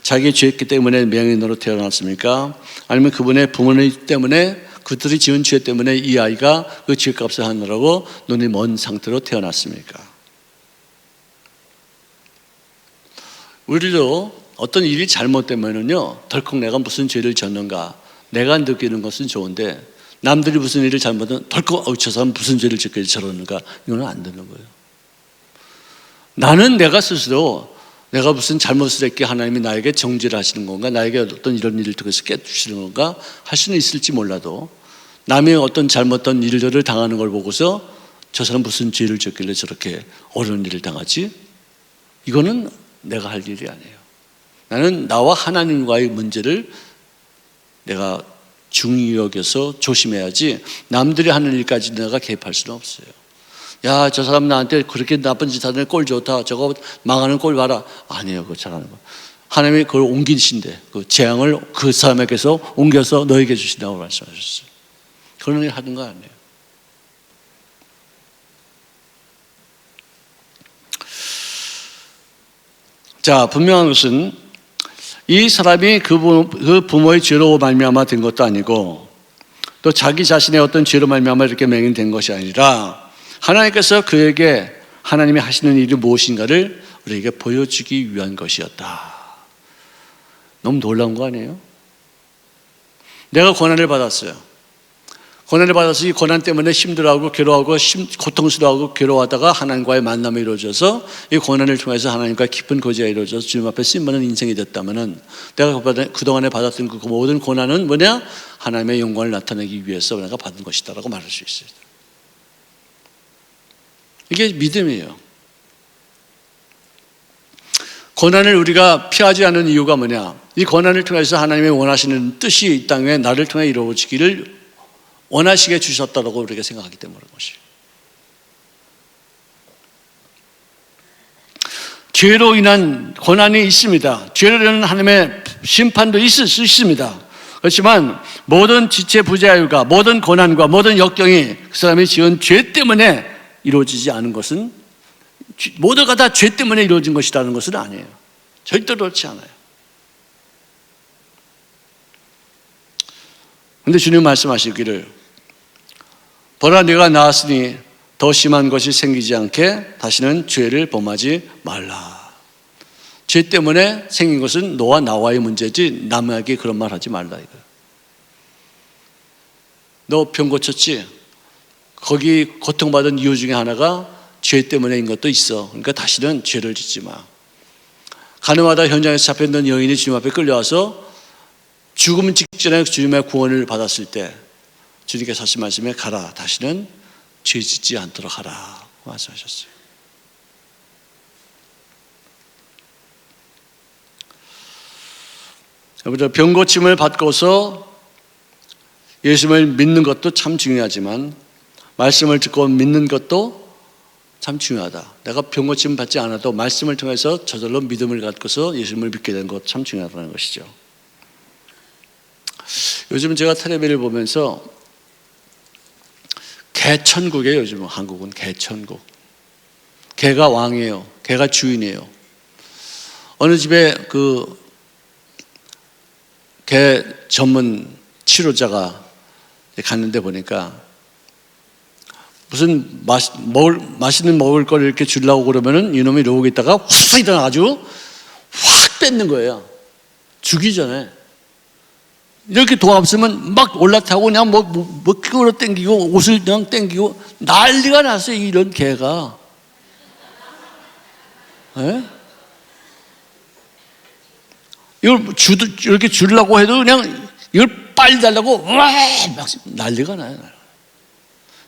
자기의 죄였기 때문에 맹인으로 태어났습니까? 아니면 그분의 부모님 때문에, 그들이 지은 죄 때문에 이 아이가 그 죄값을 하느라고 눈이 먼 상태로 태어났습니까? 우리도 어떤 일이 잘못되면은요, 덜컥 내가 무슨 죄를 졌는가, 내가 느끼는 것은 좋은데 남들이 무슨 일을 잘못하면 덜컥 저 사람 무슨 죄를 짓길래 저러는가, 이거는 안 되는 거예요. 나는 내가 스스로 내가 무슨 잘못을 했기에 하나님이 나에게 정죄를 하시는 건가, 나에게 어떤 이런 일을 통해서 깨주시는 건가 할 수는 있을지 몰라도, 남의 어떤 잘못된 일들을 당하는 걸 보고서 저 사람 무슨 죄를 졌길래 저렇게 어려운 일을 당하지? 이거는 내가 할 일이 아니에요. 나는 나와 하나님과의 문제를 내가 중요히 여겨서 조심해야지 남들이 하는 일까지 내가 개입할 수는 없어요. 야, 저 사람 나한테 그렇게 나쁜 짓 하는 꼴 좋다, 저거 망하는 꼴 봐라. 아니에요, 그거 잘하는 거. 하나님이 그걸 옮기신대. 그 재앙을 그 사람에게서 옮겨서 너에게 주신다고 말씀하셨어요. 그런 일 하는 거 아니에요. 자, 분명한 것은 이 사람이 그 부모의 죄로 말미암아 된 것도 아니고, 또 자기 자신의 어떤 죄로 말미암아 이렇게 맹인된 것이 아니라 하나님께서 그에게 하나님이 하시는 일이 무엇인가를 우리에게 보여주기 위한 것이었다. 너무 놀라운 거 아니에요? 내가 고난을 받았어요. 고난을 받아서 이 고난 때문에 힘들어하고 괴로워하고 고통스러워하고 괴로워하다가 하나님과의 만남이 이루어져서 이 고난을 통해서 하나님과 깊은 교제가 이루어져서 주님 앞에 쓰임받는 인생이 됐다면 내가 그동안에 받았던 그 모든 고난은 뭐냐? 하나님의 영광을 나타내기 위해서 내가 받은 것이다라고 말할 수 있어요. 이게 믿음이에요. 고난을 우리가 피하지 않는 이유가 뭐냐? 이 고난을 통해서 하나님의 원하시는 뜻이 이 땅에 나를 통해 이루어지기를 원하시게 주셨다고 우리가 생각하기 때문에 그런 것이에요. 죄로 인한 고난이 있습니다. 죄로 인한 하나님의 심판도 있을 수 있습니다. 그렇지만 모든 지체 부자유가 모든 고난과 모든 역경이 그 사람이 지은 죄 때문에 이루어지지 않은 것은 모두가 다 죄 때문에 이루어진 것이라는 것은 아니에요. 절대로 그렇지 않아요. 그런데 주님 말씀하시기를 보라 네가 나았으니 더 심한 것이 생기지 않게 다시는 죄를 범하지 말라. 죄 때문에 생긴 것은 너와 나와의 문제지 남에게 그런 말 하지 말라 이거예요. 너 병 고쳤지? 거기 고통받은 이유 중에 하나가 죄 때문에인 것도 있어. 그러니까 다시는 죄를 짓지 마. 가늠하다 현장에서 잡혀있는 여인이 주님 앞에 끌려와서 죽음 직전에 주님의 구원을 받았을 때 주님께서 하신 말씀에 가라. 다시는 죄 짓지 않도록 하라. 말씀하셨어요. 여러분, 병 고침을 받고서 예수님을 믿는 것도 참 중요하지만 말씀을 듣고 믿는 것도 참 중요하다. 내가 병 고침 받지 않아도 말씀을 통해서 저절로 믿음을 갖고서 예수님을 믿게 되는 것 참 중요하다는 것이죠. 요즘 제가 텔레비를 보면서 개천국이에요. 요즘은 한국은 개천국. 개가 왕이에요. 개가 주인이에요. 어느 집에 그 개 전문 치료자가 갔는데 보니까 무슨 맛있는 먹을 걸 이렇게 주려고 그러면은 이놈이 이러고 있다가 확 일어나가지고 확 뺏는 거예요. 죽기 전에. 이렇게 돈 없으면 막 올라타고 그냥 뭐 끌어당기고 옷을 그냥 당기고 난리가 났어요. 이런 개가. 네? 이걸 이렇게 주려고 해도 그냥 이걸 빨리 달라고 막 난리가 나요.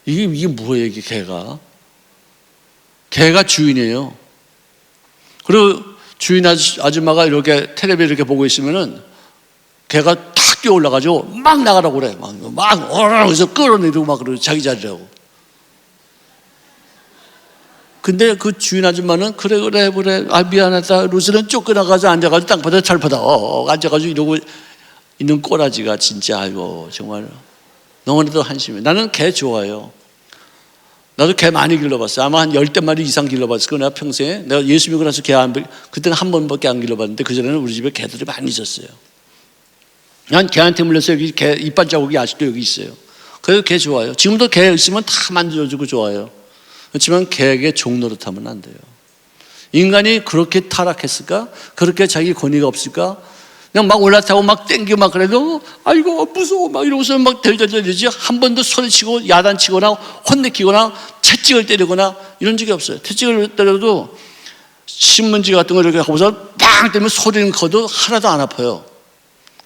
이게 뭐예요, 이게 개가? 개가 주인이에요. 그리고 주인 아줌마가 이렇게 텔레비 이렇게 보고 있으면은 개가 탁 뛰어 올라가지고 막 나가라고 그래. 막 어라서 끌어내리고 막 그러고 자기 자리라고. 근데 그 주인 아줌마는 그래 아 미안하다. 루스는 쫓겨나가서 앉아가지고 땅바닥에 잘보다 앉아가지고 이러고 있는 꼬라지가 진짜 아이고 정말 너무나도 한심해. 나는 개 좋아해요. 나도 개 많이 길러봤어요. 아마 한 10대마리 이상 길러봤을 거야. 내가 평생에. 내가 예수 믿고 나서 그때는 한 번밖에 안 길러봤는데 그전에는 우리 집에 개들이 많이 있었어요. 난 개한테 물려서 여기 개 이빨 자국이 아직도 여기 있어요. 그래서 개 좋아요. 지금도 개 있으면 다 만들어주고 좋아요. 그렇지만 개에게 종노릇하면 안 돼요. 인간이 그렇게 타락했을까? 그렇게 자기 권위가 없을까? 그냥 막 올라타고 막 땡기고 막 그래도 아이고 무서워 막 이러고서 막 덜덜덜지 한 번도 소리치고 야단치거나 혼내키거나 채찍을 때리거나 이런 적이 없어요. 채찍을 때려도 신문지 같은 거 이렇게 하고서 빵 때리면 소리는 커도 하나도 안 아파요.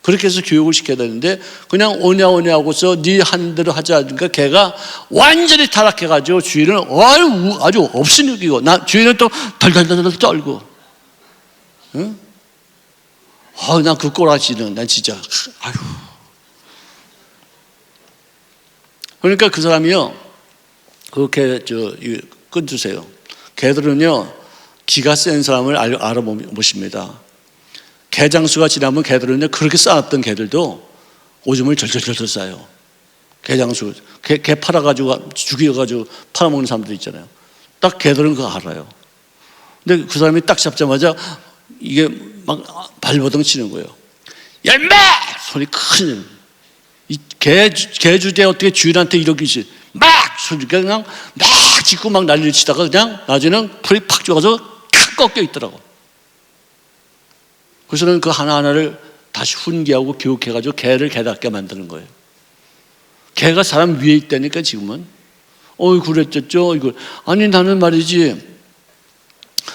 그렇게 해서 교육을 시켜야 되는데 그냥 오냐 하고서 네 하는 대로 하자 하니까 걔가 완전히 타락해가지고 주인을 아주 업신여기고 주인은 또 덜덜덜 떨고 응? 난 그 꼬라지는 난 진짜 아유. 그러니까 그 사람이요 그렇게 끊주세요. 개들은요 기가 센 사람을 알아보십니다. 개장수가 지나면 개들은요 그렇게 쌓았던 개들도 오줌을 절절절절 싸요. 개장수 개 팔아가지고 죽여가지고 팔아먹는 사람들 있잖아요. 딱 개들은 그거 알아요. 근데 그 사람이 딱 잡자마자 이게 막 발버둥 치는 거예요. 열매! 소리 큰 개 주제 어떻게 주인한테 이러기 막 소리가 그냥 막 짖고 막 난리를 치다가 그냥 나중에는 풀이 팍 죽어서 탁 꺾여 있더라고. 그래서는 그 하나하나를 다시 훈계하고 교육해가지고 개를 개답게 만드는 거예요. 개가 사람 위에 있다니까 지금은. 그랬겠죠. 이거 아니 나는 말이지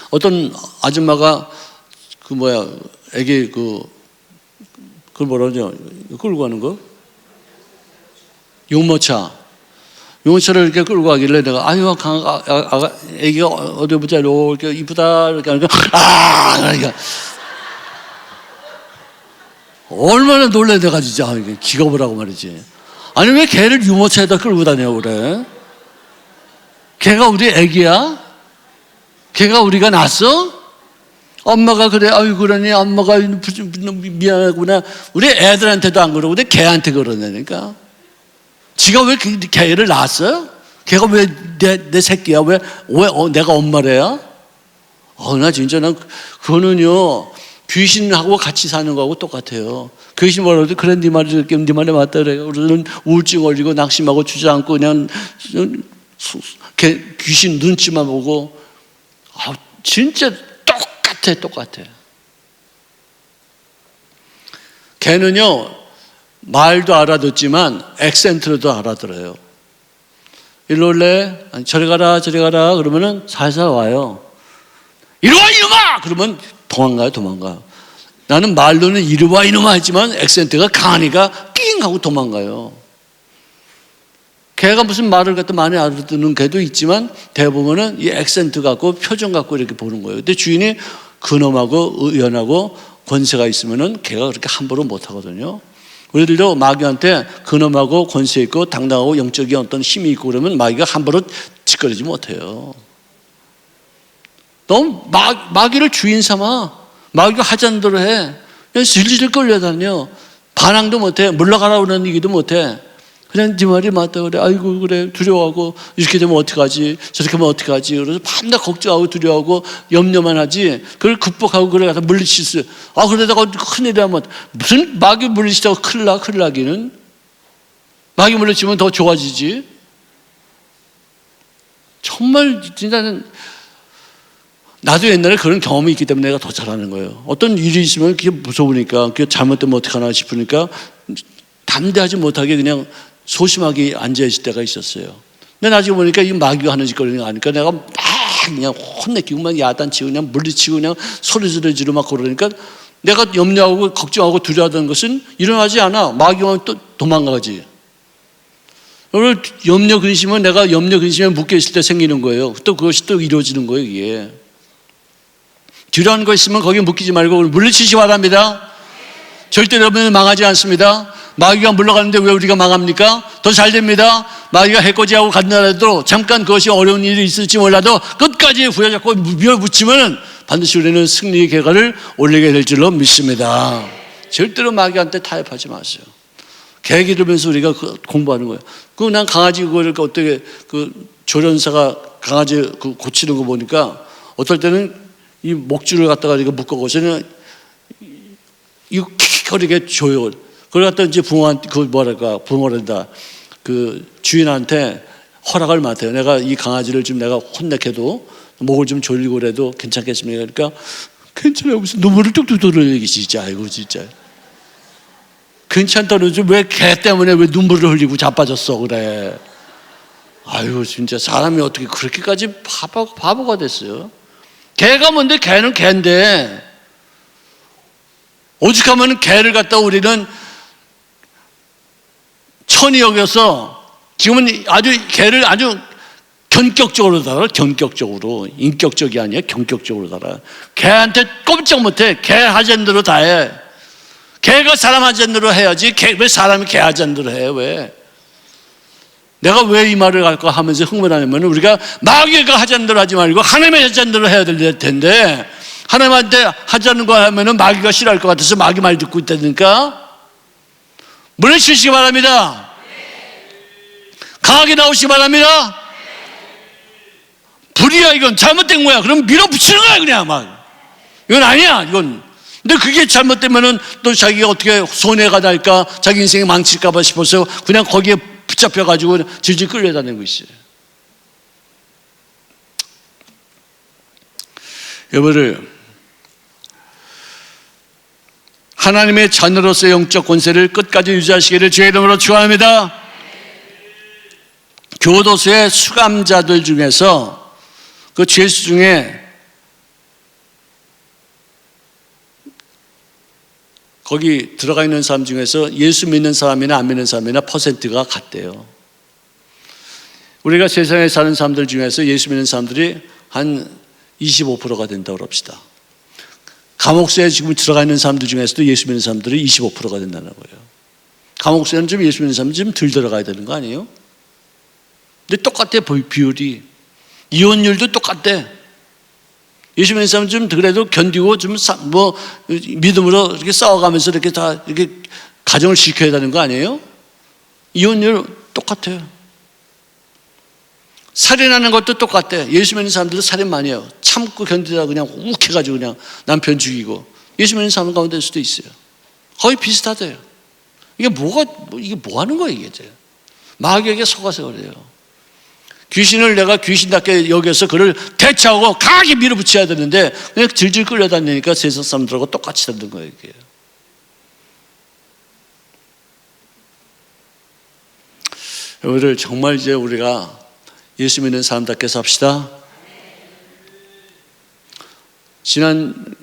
어떤 아줌마가 애기 그걸 뭐라 그러죠? 끌고 가는 거? 유모차를 이렇게 끌고 가길래 내가 애기가 어디 보자 이렇게 이쁘다 이렇게 하니까 그러니까 얼마나 놀래 내가 진짜 기겁을 하고 말이지. 아니 왜 개를 유모차에다 끌고 다녀 그래? 걔가 우리 애기야? 걔가 우리가 낳았어? 엄마가 그래, 그러니 엄마가 미안하구나. 우리 애들한테도 안 그러고 내 걔한테 그러냐니까. 지가 왜 걔를 낳았어요? 걔가 왜 내 새끼야? 왜 내가 엄마래야? 나 진짜 그거는요 귀신하고 같이 사는 거하고 똑같아요. 귀신 뭐라도 그래 네 말이 맞다 그래. 우리는 우울증 걸리고 낙심하고 주저앉고 그냥 귀신 눈치만 보고 진짜 똑같아. 걔는요 말도 알아듣지만 액센트로도 알아들어요. 일로 올래? 아니, 저리 가라 그러면은 살살 와요. 이리 와 이놈아! 그러면 도망가요. 나는 말로는 이리 와 이놈아 하지만 액센트가 강하니까 낑 하고 도망가요. 걔가 무슨 말을 갖다 많이 알아듣는 개도 있지만 대부분은 이 액센트 갖고 표정 갖고 이렇게 보는 거예요. 근데 주인이 근엄하고 의연하고 권세가 있으면은 걔가 그렇게 함부로 못 하거든요. 우리들도 마귀한테 근엄하고 권세 있고 당당하고 영적인 어떤 힘이 있고 그러면 마귀가 함부로 짓거리지 못해요. 너무 마귀를 주인 삼아. 마귀가 하자는 대로 해. 그냥 질질 끌려다녀. 반항도 못해. 물러가라고 그러는 얘기도 못해. 그냥 네 말이 맞다 그래. 아이고 그래 두려워하고 이렇게 되면 어떡하지 저렇게 하면 어떡하지. 그래서 밤낮 걱정하고 두려워하고 염려만 하지. 그걸 극복하고 그래 가서 물리치스. 그러다가 큰일이 하면 무슨 마귀 물리치다가 큰일 나기는. 마귀 물리치면 더 좋아지지. 정말 진짜는 나도 옛날에 그런 경험이 있기 때문에 내가 더 잘하는 거예요. 어떤 일이 있으면 그게 무서우니까 그게 잘못되면 어떡하나 싶으니까 담대하지 못하게 그냥 소심하게 앉아있을 때가 있었어요. 근데 나중에 보니까 이 마귀가 하는 짓거리는 거 아니까 내가 막 그냥 혼내키고 막 야단치고 그냥 물리치고 그냥 소리 지르고 막 그러니까 내가 염려하고 걱정하고 두려워하던 것은 일어나지 않아. 마귀만 또 도망가지. 오늘 염려 근심은 내가 염려 근심에 묶여있을 때 생기는 거예요. 또 그것이 또 이루어지는 거예요 이게. 두려운 거 있으면 거기 묶이지 말고 물리치시 바랍니다. 절대 여러분은 망하지 않습니다. 마귀가 물러가는데 왜 우리가 망합니까? 더 잘 됩니다. 마귀가 해코지하고 간다라도 잠깐 그것이 어려운 일이 있을지 몰라도 끝까지 부여잡고 밀어붙이면 반드시 우리는 승리의 결과를 올리게 될 줄로 믿습니다. 절대로 마귀한테 타협하지 마세요. 개 기르면서 우리가 공부하는 거예요. 난 강아지 그걸 어떻게 조련사가 강아지 고치는 거 보니까 어떨 때는 이 목줄을 갖다가 이렇게 묶어고서는 이거 킥킥거리게 줘요. 그걸 갖다 이제 부모란다. 주인한테 허락을 맡아요. 내가 이 강아지를 좀 내가 혼내켜도 목을 좀 졸리고 그래도 괜찮겠습니까? 그러니까 괜찮아요. 무슨 눈물을 뚝뚝 흘리기 진짜. 아이고 진짜. 괜찮다는 줄 왜 개 때문에 왜 눈물을 흘리고 자빠졌어 그래. 아이고 진짜 사람이 어떻게 그렇게까지 바보가 됐어요. 개가 뭔데 개는 개인데 오죽하면 개를 갖다 우리는 천히 여겨서 지금은 개를 아주 견격적으로 달아. 견격적으로. 인격적이 아니야. 견격적으로 달아. 개한테 꼼짝 못해. 개 하자는 대로 다 해. 개가 사람 하자는 대로 해야지. 왜 사람이 개 하자는 대로 해? 왜? 내가 왜 이 말을 할까 하면서 흥분하냐면 우리가 마귀가 하자는 대로 하지 말고 하나님의 하자는 대로 해야 될 텐데 하나님한테 하자는 거 하면은 마귀가 싫어할 것 같아서 마귀 말 듣고 있다니까. 물러주시기 바랍니다. 강하게 나오시기 바랍니다. 불이야 이건. 잘못된 거야. 그럼 밀어붙이는 거야 그냥 막. 이건 아니야 이건. 근데 그게 잘못되면은 또 자기가 어떻게 손해가 날까 자기 인생이 망칠까 봐 싶어서 그냥 거기에 붙잡혀가지고 질질 끌려다니는 거 있어요. 여러분을 하나님의 자녀로서의 영적 권세를 끝까지 유지하시기를 주의 이름으로 축원합니다. 교도소의 수감자들 중에서 그 죄수 중에 거기 들어가 있는 사람 중에서 예수 믿는 사람이나 안 믿는 사람이나 퍼센트가 같대요. 우리가 세상에 사는 사람들 중에서 예수 믿는 사람들이 한 25%가 된다고 합시다. 감옥소에 지금 들어가 있는 사람들 중에서도 예수 믿는 사람들이 25%가 된다는 거예요. 감옥소에는 좀 예수 믿는 사람들이 좀 덜 들어가야 되는 거 아니에요? 근데 똑같아, 비율이. 이혼율도 똑같대. 예수 믿는 사람은 좀 그래도 견디고 좀 믿음으로 이렇게 싸워가면서 이렇게 다 이렇게 가정을 지켜야 되는 거 아니에요? 이혼율 똑같아요. 살인하는 것도 똑같대. 예수 믿는 사람들도 살인 많이 해요. 참고 견디다가 그냥 욱해가지고 그냥 남편 죽이고. 예수 믿는 사람 가운데 수도 있어요. 거의 비슷하대요. 이게 뭐 하는 거야, 이게. 마귀에게 속아서 그래요. 귀신을 내가 귀신답게 여겨서 그를 대처하고 강하게 밀어붙여야 되는데 그냥 질질 끌려다니니까 세상 사람들하고 똑같이 되는 거예요, 이게. 우리를 정말 이제 우리가 예수 믿는 사람답게 삽시다. 지난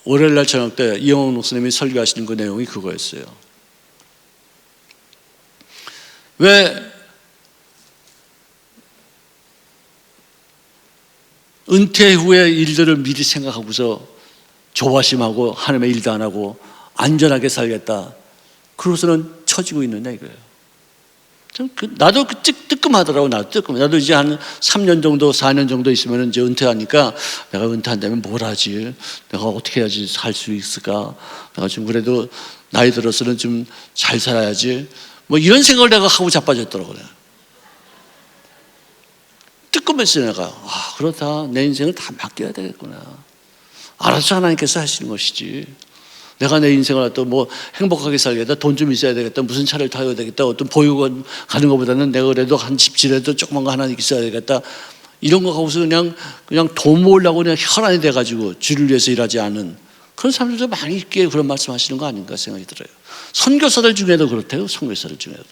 월요일날 저녁 때 이영옥 목사님이 설교하시는 그 내용이 그거였어요. 왜 은퇴 후의 일들을 미리 생각하고서 조바심하고 하나님의 일도 안 하고 안전하게 살겠다. 그러고서는 처지고 있느냐 이거예요. 나도 뜨끔하더라고. 나도 이제 한 3년 정도 4년 정도 있으면 이제 은퇴하니까 내가 은퇴한다면 뭘 하지? 내가 어떻게 해야지 살 수 있을까? 내가 좀 그래도 나이 들어서는 좀 잘 살아야지. 뭐 이런 생각을 내가 하고 자빠졌더라고요. 뜨끔했어요. 내가 그렇다. 내 인생을 다 맡겨야 되겠구나. 알아서 하나님께서 하시는 것이지. 내가 내 인생을 또 뭐 행복하게 살겠다, 돈 좀 있어야 되겠다, 무슨 차를 타야 되겠다, 어떤 보육원 가는 것보다는 내가 그래도 한 집지라도 조그만 거 하나 있어야 되겠다. 이런 거 하고서 그냥 돈 모으려고 그냥 혈안이 돼가지고 주를 위해서 일하지 않은 그런 사람들도 많이 있기에 그런 말씀 하시는 거 아닌가 생각이 들어요. 선교사들 중에도 그렇대요. 선교사들 중에도.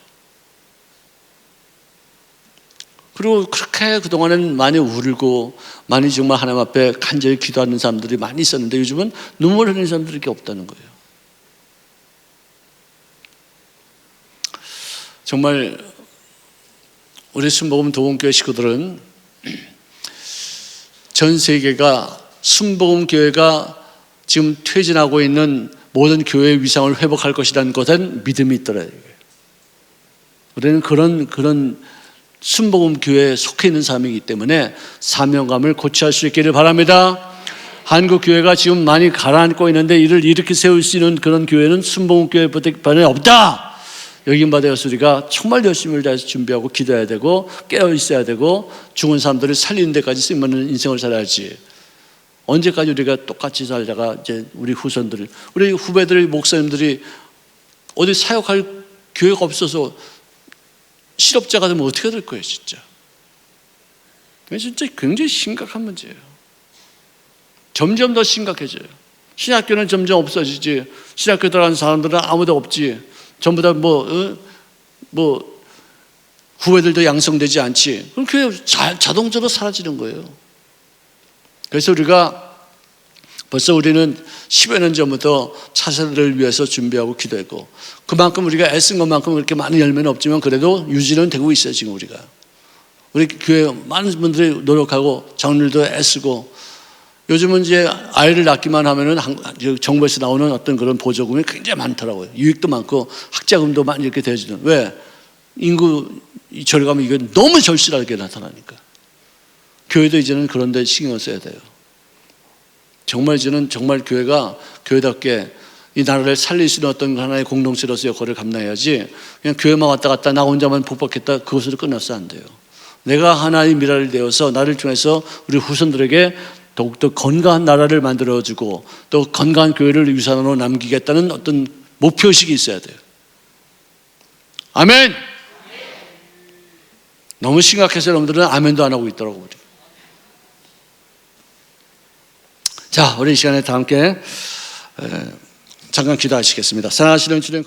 그리고 그렇게 그동안은 많이 울고 많이 정말 하나님 앞에 간절히 기도하는 사람들이 많이 있었는데 요즘은 눈물 흘리는 사람들이 이렇게 없다는 거예요. 정말 우리 순복음 도움교회 식구들은 전 세계가 순복음 교회가 지금 퇴진하고 있는 모든 교회의 위상을 회복할 것이라는 것엔 믿음이 있더라. 우리는 그런 순복음 교회에 속해 있는 사람이기 때문에 사명감을 고취할 수 있기를 바랍니다. 한국 교회가 지금 많이 가라앉고 있는데 이를 일으켜 세울 수 있는 그런 교회는 순복음 교회밖에 없다. 여긴 바되어서 우리가 정말 열심히 다해서 준비하고 기도해야 되고 깨어 있어야 되고 죽은 사람들을 살리는 데까지 쓰임없는 인생을 살아야지. 언제까지 우리가 똑같이 살다가 이제 우리 후손들을, 우리 후배들, 목사님들이 어디 사역할 교회가 없어서 실업자가 되면 어떻게 될 거예요, 진짜. 진짜 굉장히 심각한 문제예요. 점점 더 심각해져요. 신학교는 점점 없어지지. 신학교 들어가는 사람들은 아무도 없지. 전부 다 후배들도 양성되지 않지. 그럼 교회 자동적으로 사라지는 거예요. 그래서 우리가 벌써 우리는 10여 년 전부터 차세대를 위해서 준비하고 기도했고 그만큼 우리가 애쓴 것만큼 그렇게 많은 열매는 없지만 그래도 유지는 되고 있어요. 지금 우리 교회 많은 분들이 노력하고 장로들도 애쓰고 요즘은 이제 아이를 낳기만 하면은 정부에서 나오는 어떤 그런 보조금이 굉장히 많더라고요. 유익도 많고 학자금도 많이 이렇게 되어지는. 왜? 인구 절감이 이건 너무 절실하게 나타나니까. 교회도 이제는 그런 데 신경을 써야 돼요. 정말 이제는 정말 교회가 교회답게 이 나라를 살릴 수 있는 어떤 하나의 공동체로서 역할을 감당해야지 그냥 교회만 왔다 갔다 나 혼자만 복받겠다 그것으로 끝나서 안 돼요. 내가 하나의 미랄이 되어서 나를 통해서 우리 후손들에게 더욱더 건강한 나라를 만들어주고 또 건강한 교회를 유산으로 남기겠다는 어떤 목표의식이 있어야 돼요. 아멘! 너무 심각해서 여러분들은 아멘도 안 하고 있더라고요. 자, 우리 이 시간에 다 함께 잠깐 기도하시겠습니다. 사랑하시는 주님